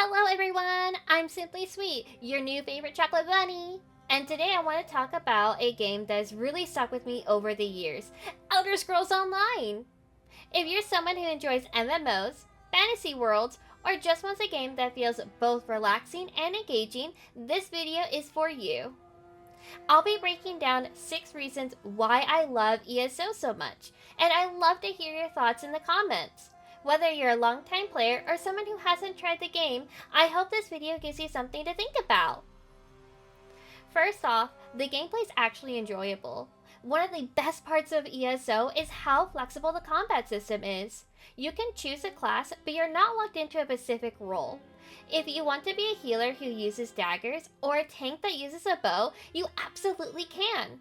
Hello everyone, I'm Simply Sweet, your new favorite chocolate bunny. And today I want to talk about a game that has really stuck with me over the years, Elder Scrolls Online. If you're someone who enjoys MMOs, fantasy worlds, or just wants a game that feels both relaxing and engaging, this video is for you. I'll be breaking down 6 reasons why I love ESO so much, and I'd love to hear your thoughts in the comments. Whether you're a longtime player or someone who hasn't tried the game, I hope this video gives you something to think about. First off, the gameplay is actually enjoyable. One of the best parts of ESO is how flexible the combat system is. You can choose a class, but you're not locked into a specific role. If you want to be a healer who uses daggers, or a tank that uses a bow, you absolutely can.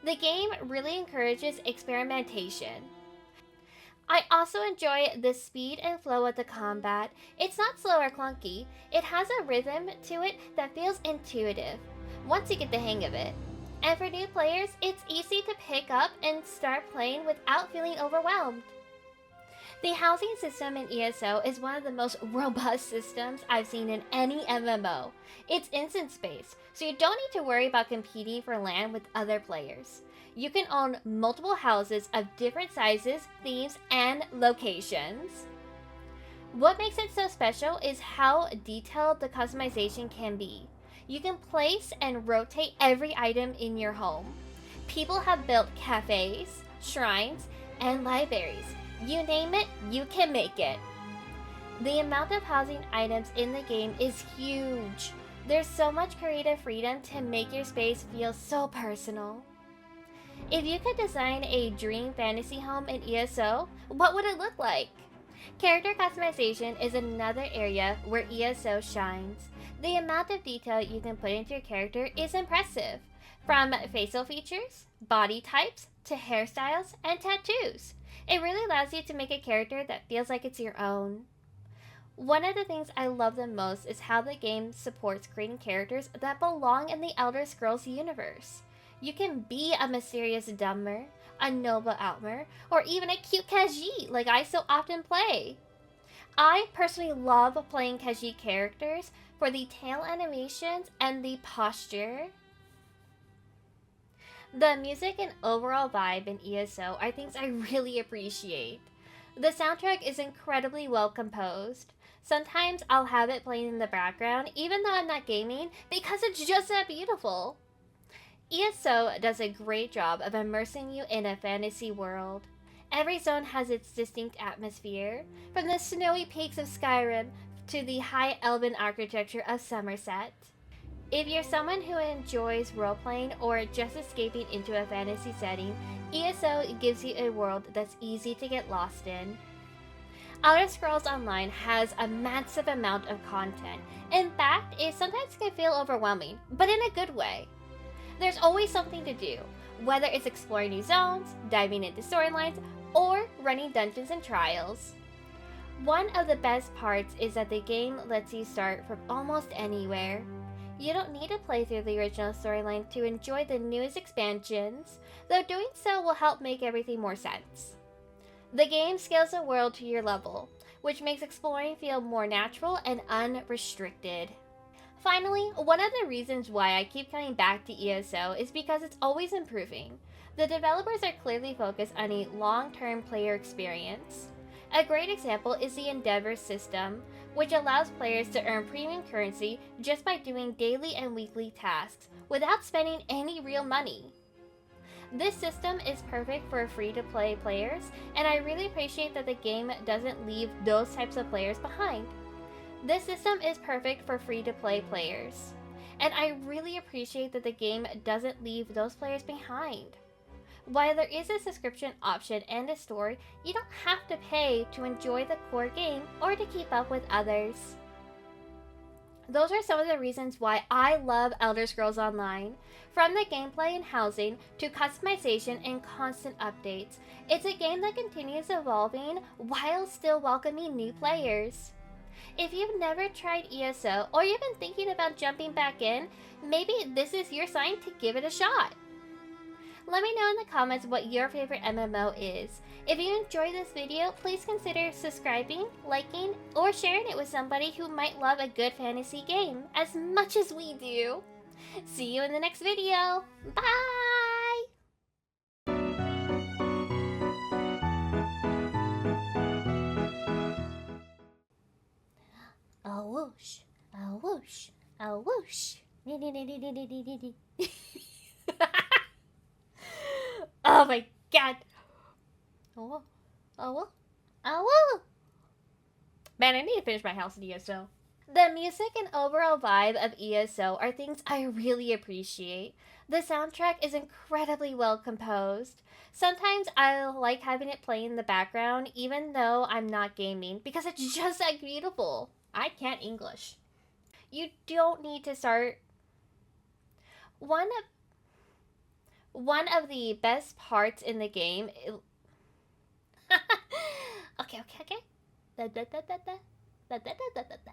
The game really encourages experimentation. I also enjoy the speed and flow of the combat. It's not slow or clunky. It has a rhythm to it that feels intuitive, once you get the hang of it. And for new players, it's easy to pick up and start playing without feeling overwhelmed. The housing system in ESO is one of the most robust systems I've seen in any MMO. It's instance based, so you don't need to worry about competing for land with other players. You can own multiple houses of different sizes, themes, and locations. What makes it so special is how detailed the customization can be. You can place and rotate every item in your home. People have built cafes, shrines, and libraries. You name it, you can make it. The amount of housing items in the game is huge. There's so much creative freedom to make your space feel so personal. If you could design a dream fantasy home in ESO, what would it look like? Character customization is another area where ESO shines. The amount of detail you can put into your character is impressive. From facial features, body types, to hairstyles, and tattoos. It really allows you to make a character that feels like it's your own. One of the things I love the most is how the game supports creating characters that belong in the Elder Scrolls universe. You can be a mysterious Dummer, a noble Outmer, or even a cute Khajiit like I so often play. I personally love playing Khajiit characters for the tail animations and the posture. The music and overall vibe in ESO are things I really appreciate. The soundtrack is incredibly well composed. Sometimes I'll have it playing in the background even though I'm not gaming because it's just that beautiful. ESO does a great job of immersing you in a fantasy world. Every zone has its distinct atmosphere, from the snowy peaks of Skyrim to the high elven architecture of Somerset. If you're someone who enjoys role-playing or just escaping into a fantasy setting, ESO gives you a world that's easy to get lost in. Elder Scrolls Online has a massive amount of content. In fact, it sometimes can feel overwhelming, but in a good way. There's always something to do, whether it's exploring new zones, diving into storylines, or running dungeons and trials. One of the best parts is that the game lets you start from almost anywhere. You don't need to play through the original storyline to enjoy the newest expansions, though doing so will help make everything more sense. The game scales the world to your level, which makes exploring feel more natural and unrestricted. Finally, one of the reasons why I keep coming back to ESO is because it's always improving. The developers are clearly focused on a long-term player experience. A great example is the Endeavor system, which allows players to earn premium currency just by doing daily and weekly tasks, without spending any real money. This system is perfect for free-to-play players, and I really appreciate that the game doesn't leave those types of players behind. This system is perfect for free-to-play players, and I really appreciate that the game doesn't leave those players behind. While there is a subscription option and a story, you don't have to pay to enjoy the core game or to keep up with others. Those are some of the reasons why I love Elder Scrolls Online. From the gameplay and housing to customization and constant updates, it's a game that continues evolving while still welcoming new players. If you've never tried ESO or you've been thinking about jumping back in, maybe this is your sign to give it a shot. Let me know in the comments what your favorite MMO is. If you enjoyed this video, please consider subscribing, liking, or sharing it with somebody who might love a good fantasy game as much as we do. See you in the next video. Bye! A whoosh, a whoosh, a whoosh. Oh my god. Oh, oh, oh. Man, I need to finish my house in ESO. The music and overall vibe of ESO are things I really appreciate. The soundtrack is incredibly well composed. Sometimes I like having it play in the background even though I'm not gaming because it's just that beautiful. I can't English. You don't need to start. One of the best parts in the game. Okay. Da, da, da, da, da. Da, da, da, da, da, da.